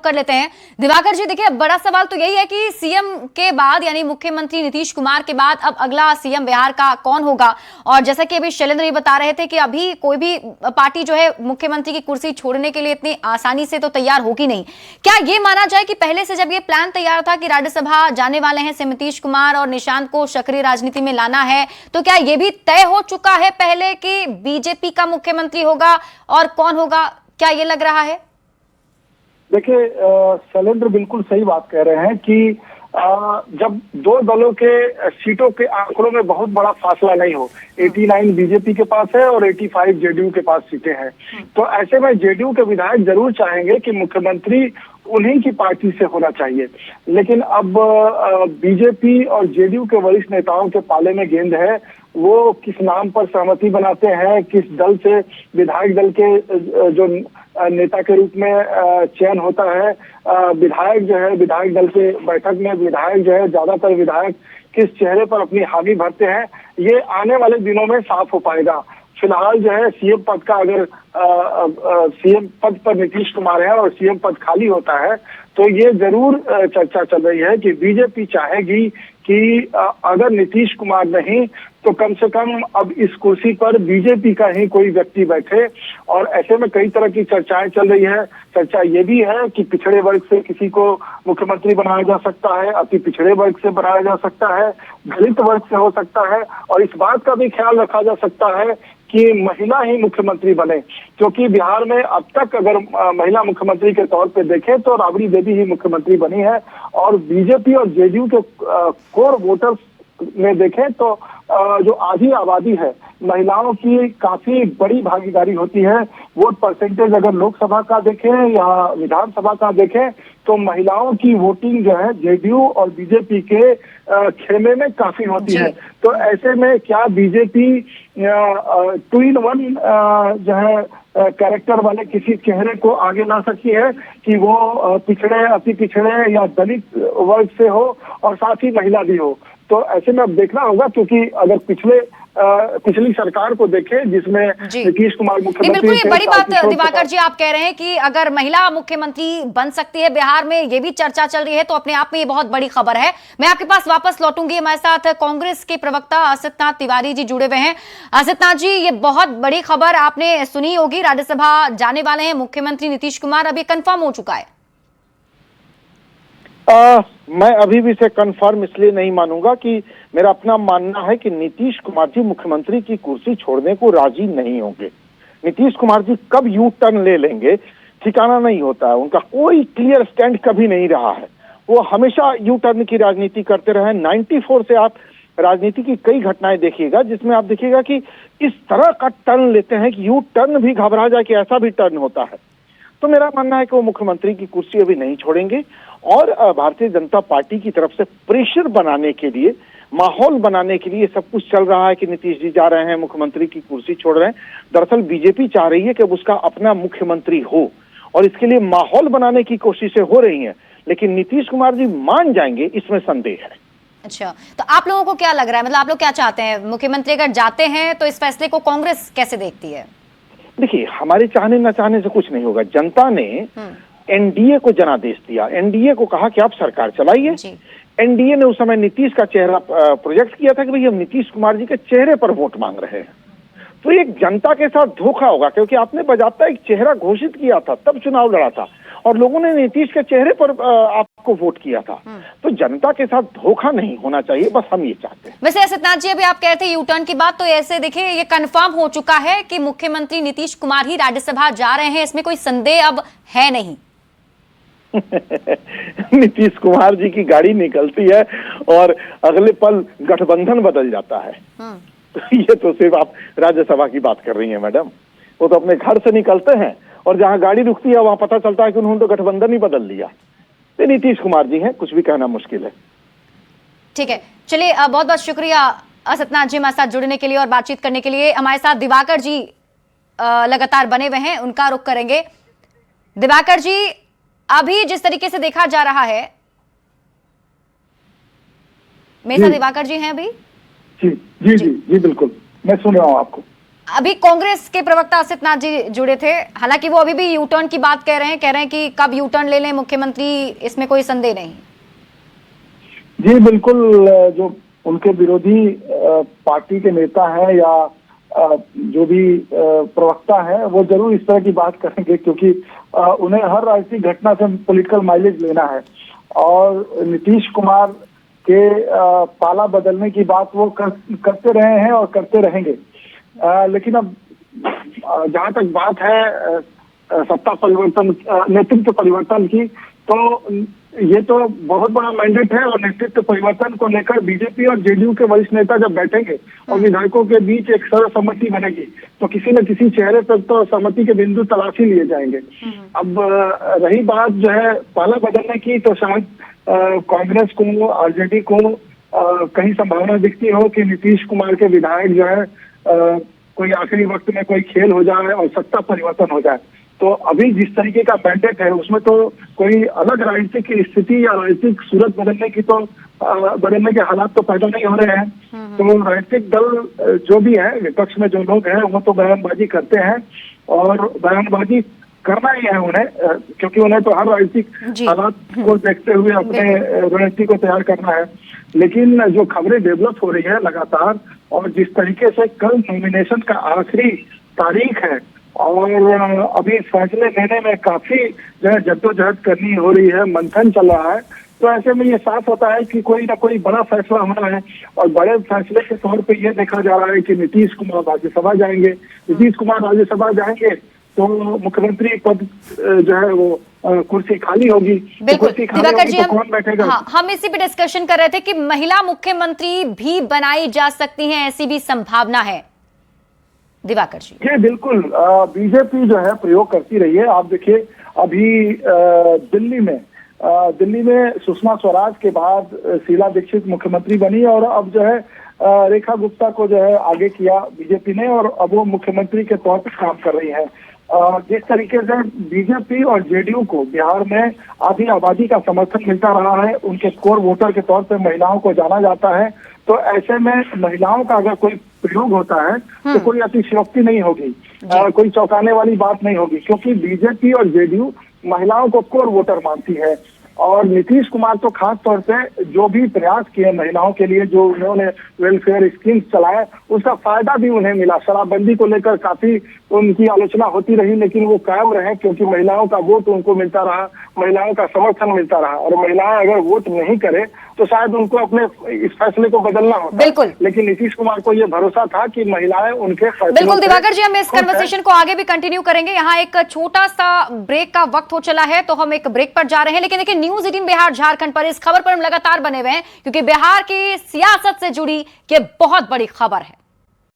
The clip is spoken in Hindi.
रुख कर लेते हैं। दिवाकर जी, देखिए बड़ा सवाल तो यही है कि सीएम के बाद यानी मुख्यमंत्री नीतीश कुमार के बाद अब अगला सीएम बिहार का कौन होगा। और जैसा कि अभी शैलेंद्र ये बता रहे थे कि अभी कोई भी पार्टी जो है मुख्यमंत्री की कुर्सी छोड़ने के लिए इतनी आसानी से तो तैयार होगी नहीं। क्या ये माना जाए कि पहले से जब ये प्लान तैयार था कि राज्यसभा जाने वाले हैं से नीतीश कुमार और निशांत को सक्रिय राजनीति में लाना है, तो क्या ये भी तय हो चुका है पहले कि बीजेपी का मुख्यमंत्री होगा और कौन होगा? क्या ये लग रहा है? देखिए, शैलेंद्र बिल्कुल सही बात कह रहे हैं कि जब दो दलों के सीटों के आंकड़ों में बहुत बड़ा फासला नहीं हो, 89 बीजेपी के पास है और 85 जेडीयू के पास सीटें हैं, तो ऐसे में जेडीयू के विधायक जरूर चाहेंगे कि मुख्यमंत्री उन्हीं की पार्टी से होना चाहिए। लेकिन अब बीजेपी और जेडीयू के वरिष्ठ नेताओं के पाले में गेंद है, वो किस नाम पर सहमति बनाते हैं, किस दल से विधायक दल के जो नेता के रूप में चयन होता है। विधायक जो है, विधायक दल के बैठक में विधायक जो है, ज्यादातर विधायक किस चेहरे पर अपनी हामी भरते हैं, ये आने वाले दिनों में साफ हो पाएगा। फिलहाल जो है सीएम पद का, अगर सीएम पद पर नीतीश कुमार है और सीएम पद खाली होता है, तो ये जरूर चर्चा चल रही है कि बीजेपी चाहेगी कि अगर नीतीश कुमार नहीं तो कम से कम अब इस कुर्सी पर बीजेपी का ही कोई व्यक्ति बैठे। और ऐसे में कई तरह की चर्चाएं चल रही है। चर्चा ये भी है कि पिछड़े वर्ग से किसी को मुख्यमंत्री बनाया जा सकता है, अति पिछड़े वर्ग से बनाया जा सकता है, दलित वर्ग से हो सकता है, और इस बात का भी ख्याल रखा जा सकता है कि महिला ही मुख्यमंत्री बने, क्योंकि बिहार में अब तक अगर महिला मुख्यमंत्री के तौर पे देखें तो राबड़ी देवी ही मुख्यमंत्री बनी है। और बीजेपी और जेडीयू के कोर वोटर्स में देखें तो जो आधी आबादी है, महिलाओं की काफी बड़ी भागीदारी होती है। वोट परसेंटेज अगर लोकसभा का देखें या विधानसभा का देखें तो महिलाओं की वोटिंग जो है जेडीयू और बीजेपी के खेमे में काफी होती है। तो ऐसे में क्या बीजेपी 2 in 1 जो है कैरेक्टर वाले किसी चेहरे को आगे ला सकती है कि वो पिछड़े, अति पिछड़े या दलित वर्ग से हो और साथ ही महिला भी हो? तो ऐसे में अब देखना होगा, क्योंकि अगर पिछली सरकार को देखें जिसमें नीतीश कुमार मुख्यमंत्री, बिल्कुल ये बड़ी बात दिवाकर जी आप कह रहे हैं कि अगर महिला मुख्यमंत्री बन सकती है बिहार में, ये भी चर्चा चल रही है, तो अपने आप में ये बहुत बड़ी खबर है। मैं आपके पास वापस लौटूंगी। हमारे साथ कांग्रेस के प्रवक्ता असितनाथ तिवारी जी जुड़े हुए हैं। असितनाथ जी, ये बहुत बड़ी खबर आपने सुनी होगी, राज्यसभा जाने वाले हैं मुख्यमंत्री नीतीश कुमार, अब ये कंफर्म हो चुका है? मैं अभी भी इसे कंफर्म इसलिए नहीं मानूंगा कि मेरा अपना मानना है कि नीतीश कुमार जी मुख्यमंत्री की कुर्सी छोड़ने को राजी नहीं होंगे। नीतीश कुमार जी कब यू टर्न ले लेंगे ठिकाना नहीं होता है, उनका कोई क्लियर स्टैंड कभी नहीं रहा है। वो हमेशा यू टर्न की राजनीति करते रहे। 94 से आप राजनीति की कई घटनाएं देखिएगा जिसमें आप देखिएगा कि इस तरह का टर्न लेते हैं कि यू टर्न भी घबरा जाए कि ऐसा भी टर्न होता है। तो मेरा मानना है कि वो मुख्यमंत्री की कुर्सी अभी नहीं छोड़ेंगे और भारतीय जनता पार्टी की तरफ से प्रेशर बनाने के लिए, माहौल बनाने के लिए सब कुछ चल रहा है कि नीतीश जी जा रहे हैं, मुख्यमंत्री की कुर्सी छोड़ रहे हैं। दरअसल बीजेपी चाह रही है कि अब उसका अपना मुख्यमंत्री हो और इसके लिए माहौल बनाने की कोशिशें हो रही हैं, लेकिन नीतीश कुमार जी मान जाएंगे इसमें संदेह है। अच्छा, तो आप लोगों को क्या लग रहा है, मतलब आप लोग क्या चाहते हैं? मुख्यमंत्री अगर जाते हैं तो इस फैसले को कांग्रेस कैसे देखती है? देखिए, हमारे चाहने न चाहने से कुछ नहीं होगा। जनता ने एनडीए को जनादेश दिया, एनडीए को कहा कि आप सरकार चलाइए। एनडीए ने उस समय नीतीश का चेहरा प्रोजेक्ट किया था कि भाई हम नीतीश कुमार जी के चेहरे पर वोट मांग रहे हैं। तो एक जनता के साथ धोखा होगा, क्योंकि आपने बजाता एक चेहरा घोषित किया था, तब चुनाव लड़ा था और लोगों ने नीतीश के चेहरे पर आपको वोट किया था। तो जनता के साथ धोखा नहीं होना चाहिए, बस हम ये चाहते हैं। वैसे असितनाथ जी, अभी आप कह रहे थे यू टर्न की बात, तो ऐसे देखिए ये कंफर्म हो चुका है कि मुख्यमंत्री नीतीश कुमार ही राज्यसभा जा रहे हैं, इसमें कोई संदेह अब है नहीं। नीतीश कुमार जी की गाड़ी निकलती है और अगले पल गठबंधन बदल जाता है। तो ये तो सिर्फ आप राज्यसभा की बात कर रही हैं मैडम, वो तो अपने घर से निकलते हैं और जहां गाड़ी रुकती है वहां पता चलता है कि उन्होंने तो गठबंधन ही बदल लिया। ये नीतीश कुमार जी हैं, कुछ भी कहना मुश्किल है। ठीक है, चलिए बहुत बहुत शुक्रिया असितनाथ जी हमारे साथ जुड़ने के लिए और बातचीत करने के लिए। हमारे साथ दिवाकर जी लगातार बने हुए हैं, उनका रुख करेंगे। दिवाकर जी, अभी जिस तरीके से देखा जा रहा है, मेरे साथ दिवाकर जी हैं अभी? जी जी जी जी बिल्कुल, मैं सुन रहा हूं आपको। अभी कांग्रेस के प्रवक्ता असित नाथ जी जुड़े थे, हालांकि वो अभी भी यू टर्न की बात कह रहे हैं कि कब यू टर्न ले लें मुख्यमंत्री, इसमें कोई संदेह नहीं। जी बिल्कुल, जो उनके विरोधी पार्टी के नेता हैं या जो भी प्रवक्ता है वो जरूर इस तरह की बात करेंगे, क्योंकि उन्हें हर राजनीतिक घटना से पॉलिटिकल माइलेज लेना है। और नीतीश कुमार के पाला बदलने की बात वो करते रहे हैं और करते रहेंगे। लेकिन अब जहां तक बात है सत्ता परिवर्तन, नेतृत्व परिवर्तन की, तो ये तो बहुत बड़ा मैंडेट है। और नेतृत्व परिवर्तन को लेकर बीजेपी और जेडीयू के वरिष्ठ नेता जब बैठेंगे और विधायकों के बीच एक सर्वसम्मति बनेगी, तो किसी न किसी चेहरे पर तो सहमति के बिंदु तलाश ही लिए जाएंगे। अब रही बात जो है पाला बदलने की, तो शायद कांग्रेस को, आरजेडी को कहीं संभावना दिखती हो कि नीतीश कुमार के विधायक जो है कोई आखिरी वक्त में कोई खेल हो जाए और सत्ता परिवर्तन हो जाए। तो अभी जिस तरीके का मैंडेट है उसमें तो कोई अलग राजनीतिक स्थिति या राजनीतिक सूरत बदलने के हालात तो पैदा नहीं हो रहे हैं। तो राजनीतिक दल जो भी है, विपक्ष में जो लोग हैं, वो तो बयानबाजी करते हैं और बयानबाजी करना ही है उन्हें, क्योंकि उन्हें तो हर राजनीतिक हालात को देखते हुए अपने रणनीति को तैयार करना है। लेकिन जो खबरें डेवलप हो रही है लगातार, और जिस तरीके से कल नॉमिनेशन का आखिरी तारीख है और अभी फैसले लेने में काफी जो है जद्दोजहद करनी हो रही है, मंथन चल रहा है, तो ऐसे में ये साफ होता है कि कोई ना कोई बड़ा फैसला होना है। और बड़े फैसले के तौर पे ये देखा जा रहा है कि नीतीश कुमार राज्यसभा जाएंगे। नीतीश कुमार राज्यसभा जाएंगे तो मुख्यमंत्री पद जो है वो कुर्सी खाली होगी। बिल्कुल तो दिवाकर जी, कौन बैठेगा? हम इसी पे डिस्कशन कर रहे थे कि महिला मुख्यमंत्री भी बनाई जा सकती हैं, ऐसी भी संभावना है दिवाकर जी। ये बिल्कुल बीजेपी जो है प्रयोग करती रही है। आप देखिए अभी दिल्ली में सुषमा स्वराज के बाद शीला दीक्षित मुख्यमंत्री बनी और अब जो है रेखा गुप्ता को जो है आगे किया बीजेपी ने, और अब वो मुख्यमंत्री के तौर पर काम कर रही है। जिस तरीके से बीजेपी और जेडीयू को बिहार में आधी आबादी का समर्थन मिलता रहा है, उनके कोर वोटर के तौर पर महिलाओं को जाना जाता है, तो ऐसे में महिलाओं का अगर कोई प्रयोग होता है तो कोई अतिशयोक्ति नहीं होगी, कोई चौंकाने वाली बात नहीं होगी, क्योंकि बीजेपी और जेडीयू महिलाओं को कोर वोटर मानती है। और नीतीश कुमार तो खास तौर पे जो भी प्रयास किए महिलाओं के लिए, जो उन्होंने वेलफेयर स्कीम्स चलाए, उसका फायदा भी उन्हें मिला। शराबबंदी को लेकर काफी उनकी आलोचना होती रही, लेकिन वो कायम रहे, क्योंकि महिलाओं का वोट उनको मिलता रहा, महिलाओं का समर्थन मिलता रहा। और महिलाएं अगर वोट नहीं करे तो शायद उनको अपने इस फैसले को बदलना होता। बिल्कुल, लेकिन नीतीश कुमार को ये भरोसा था कि महिलाएं उनके फैसले। बिल्कुल दिवाकर जी, हम इस कन्वर्सेशन को आगे भी कंटिन्यू करेंगे। यहाँ एक छोटा सा ब्रेक का वक्त हो चला है, तो हम एक ब्रेक पर जा रहे हैं। लेकिन देखिए न्यूज़ 18 बिहार झारखंड पर इस खबर पर हम लगातार बने हुए हैं, क्योंकि बिहार की सियासत से जुड़ी ये बहुत बड़ी खबर है।